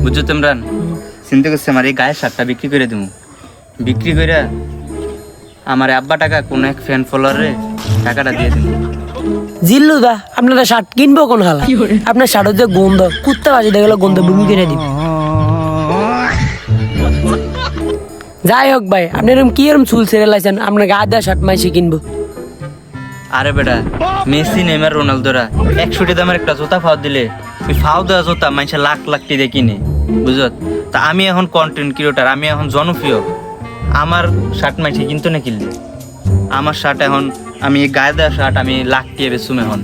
বুঝছো তোমরান চিন্তা করছে আমার এই গায়ের শার্টটা বিক্রি করে দেবো, বিক্রি করে আমার আব্বা টাকা কোন এক ফ্যান ফলোয়ারে টাকাটা দিয়ে দেবো। জিল্লু দা আপনারা শার্ট কিনবো কোন হালা? আপনার শার্টের যে গন্ধ, কুত্তা বাজে দেখলো গন্ধ বমি করে দিব। যাই হোক ভাই, আপনি এরকম কি এরকম চুল ছেড়ে লাইছেন? আপনার গা দেওয়া শার্ট মাইসে কিনবো। আরে বেটা, মেসি নেইমার রোনালদোরা 100 দামের একটা জুতা ফাও দিলে ওই ফাও দেওয়া জুতা মানুষের লাখ লাখ টাকা কিনে, বুঝত? তা আমি এখন কন্টেন্ট ক্রিয়েটার, আমি এখন জনপ্রিয়, আমার শার্ট মাইছে কিন্তু না কিনলে আমার শার্ট এখন আমি গায়ে দেওয়া শার্ট আমি লাখ টাকা বেচুম এখন।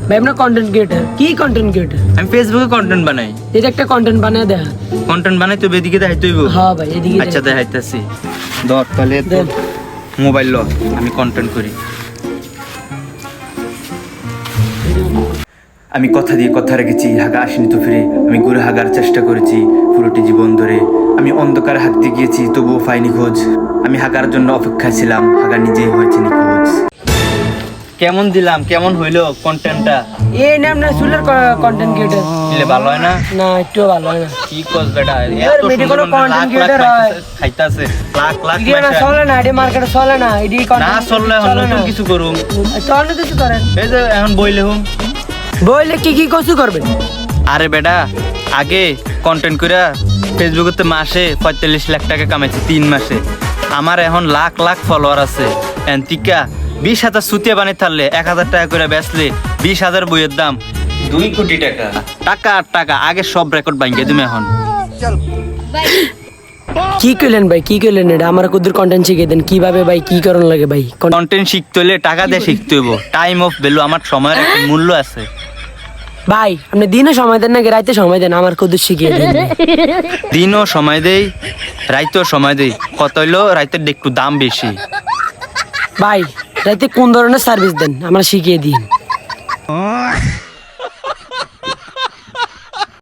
ভাই আপনার কন্টেন্ট ক্রিয়েটার? কি কন্টেন্ট ক্রিয়েটার? আমি ফেসবুকে কন্টেন্ট বানাই। এটা একটা কন্টেন্ট বানায় দেখা। কন্টেন্ট বানাই তো এদিকে দেখাইতে হইব। হ্যাঁ ভাই এদিকে আচ্ছা দেখাইতেছি, ধর তাহলে দেন। মোবাইল ল, আমি কন্টেন্ট করি। আমি কথা দিয়ে কথা রেখেছি, হাগা আসেনি তো ফিরে, আমি ঘুরে হাগার চেষ্টা করেছি পুরোটি জীবন ধরে, আমি অন্ধকারে হাঁটতে গিয়েছি তবুও পাইনি খোঁজ, আমি হাগার জন্য অপেক্ষায় ছিলাম, হাগা নিজেই হয়েছে নিখোঁজ। কেমন দিলাম, কেমন হইলো কন্টেন্টটা? এই নাম না চুলের কন্টেন্ট ক্রিয়েটার দিলে ভালো হয় না? না একটু ভালো হয় না। কি কস বেটা, এর মেডি কোনো content creator হয়? খাইতাছে লাখ লাখ ভিডিও না চলে না, এডি মার্কেটে চলে না, এডি না চললে এখন নতুন কিছু করুম। তো অন্য কিছু করেন। এই যে এখন বইলে হুম বইলে কি কি কিছু করবেন? আরে বেটা, আগে কন্টেন্ট করে ফেসবুকে মাসে 45 লাখ টাকা কামাইছি 3 মাসে, আমার এখন লাখ লাখ ফলোয়ার আছে। এন্তিকা 20,000 সুতিয়া বানিয়ে থাকলে 1,000 টাকা করে বেচলে 20,000 বইয়ের দাম 2 কোটি টাকা। টাকা আর টাকা, আগে সব রেকর্ড ভাঙিয়ে তুমি এখন। কি কইলেন ভাই, কি কইলেন? এটা আমার কুদুর কন্টেন্ট শিখিয়ে দেন কিভাবে ভাই, কি করণ লাগে ভাই? কন্টেন্ট শিখতে হলে টাকা দিয়ে শিখতে হইব, টাইম অফ ভ্যালু, আমার সময়ের একটা মূল্য আছে। ভাই আপনি দিনে সময় দেন নাকি রাইতে সময় দেন? আমার কুদুর শিখিয়ে দেন। দিনও সময় দেই, রাইতেও সময় দেই, কত হইলো রাইতের একটু দাম বেশি। ভাই রাইতে কোন ধরনের সার্ভিস দেন আমার শিখিয়ে দিন।